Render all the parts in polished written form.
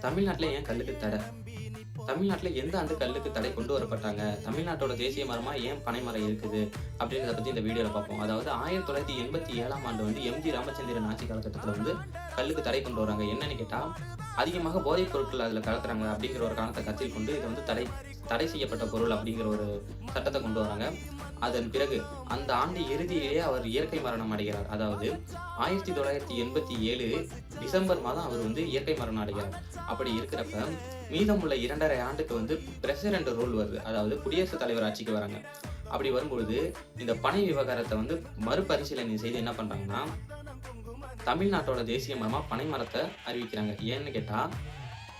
தமிழ்நாட்டுல ஏன் கல்லுக்கு தடை? தமிழ்நாட்டுல எந்த ஆண்டு கல்லுக்கு தடை கொண்டு வரப்பட்டாங்க? தமிழ்நாட்டோட தேசிய மரமா ஏன் பனைமரம் இருக்குது? அப்படின்றத பத்தி இந்த வீடியோல பார்ப்போம். அதாவது 1987ஆம் ஆண்டு வந்து எம்.ஜி. ராமச்சந்திரன் ஆட்சி காலகட்டத்துல வந்து கல்லுக்கு தடை கொண்டு வராங்க. என்னன்னு கேட்டா, அதிகமாக போதைப் பொருட்கள் அதுல கலக்குறாங்க அப்படிங்கிற ஒரு காரணத்தை கருத்தில் கொண்டு இதை வந்து தடை செய்யப்பட்ட பொருள் அப்படிங்கிற ஒரு சட்டத்தை கொண்டு வராங்க. அதன் பிறகு அந்த ஆண்டு இறுதியிலேயே அவர் இயற்கை மரணம் அடைகிறார். அதாவது 1987 டிசம்பர் மாதம் அவர் வந்து இயற்கை மரணம் அடைகிறார். அப்படி இருக்கிறப்ப மீதமுள்ள 2½ ஆண்டுக்கு வந்து பிரசிடென்ட் ரூல் வருது. அதாவது குடியரசுத் தலைவர் ஆட்சிக்கு வராங்க. அப்படி வரும்பொழுது இந்த பனை விவகாரத்தை வந்து மறுபரிசீலனை செய்து என்ன பண்றாங்கன்னா, தமிழ்நாட்டோட தேசிய மரமா பனை மரத்தை அறிவிக்கிறாங்க. ஏன்னு கேட்டா,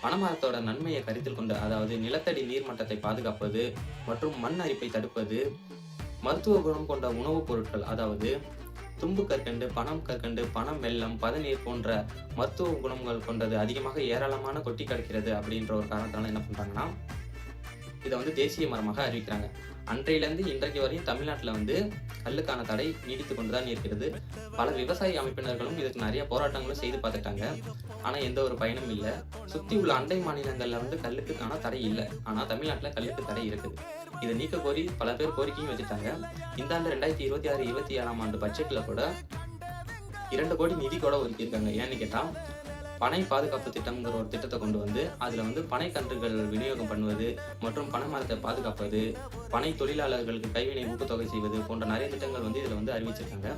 பனைமரத்தோட நன்மையை கருத்தில் கொண்டு, அதாவது நிலத்தடி நீர்மட்டத்தை பாதுகாப்பது மற்றும் மண் அரிப்பை தடுப்பது, மருத்துவ குணம் கொண்ட உணவுப் பொருட்கள், அதாவது தும்பு கற்கண்டு, பனம் கற்கண்டு, பனம் வெல்லம், பதநீர் போன்ற மருத்துவ குணங்கள் கொண்டது அதிகமாக ஏராளமான கொட்டி கிடக்கிறது அப்படின்ற ஒரு காரணத்தால என்ன பண்றாங்கன்னா, இதை வந்து தேசிய மரமாக அறிவிக்கிறாங்க. அன்றையிலிருந்து இன்றைக்கு வரையும் தமிழ்நாட்டில் வந்து கல்லுக்கான தடை நீடித்து கொண்டுதான் இருக்கிறது. பல விவசாய அமைப்பினர்களும் இதுக்கு நிறைய போராட்டங்களும் செய்து பார்த்துட்டாங்க. ஆனால் எந்த ஒரு பயனும் இல்லை. சுற்றி உள்ள அண்டை மாநிலங்களில் வந்து கல்லுக்கான தடை இல்லை. ஆனால் தமிழ்நாட்டில் கல்லுக்கு தடை இருக்குது. இதை நீக்க கோரி பல பேர் கோரிக்கையும் வச்சுட்டாங்க. இந்த ஆண்டு 2026-27ஆம் ஆண்டு பட்ஜெட்டில் கூட 2 கோடி நிதி கூட ஒதுக்கியிருக்காங்க. ஏன்னு கேட்டால், பனை பாதுகாப்பு திட்டம்ங்கிற ஒரு திட்டத்தை கொண்டு வந்து அதில் வந்து பனை கன்றுகள் விநியோகம் பண்ணுவது மற்றும் பனை மரத்தை பாதுகாப்பது, பனை தொழிலாளர்களுக்கு கைவினை ஊக்கத்தொகை செய்வது போன்ற நிறைய திட்டங்கள் வந்து இதில் வந்து அறிவிச்சிருக்காங்க.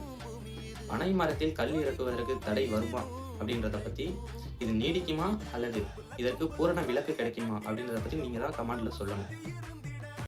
பனை மரத்தில் கல் இறக்குவதற்கு தடை வருமா அப்படின்றத பற்றி, இது நீடிக்குமா அல்லது இதற்கு பூரண விலக்கு கிடைக்குமா அப்படின்றத பற்றி நீங்கள் தான் கமெண்ட்ல சொல்லணும்.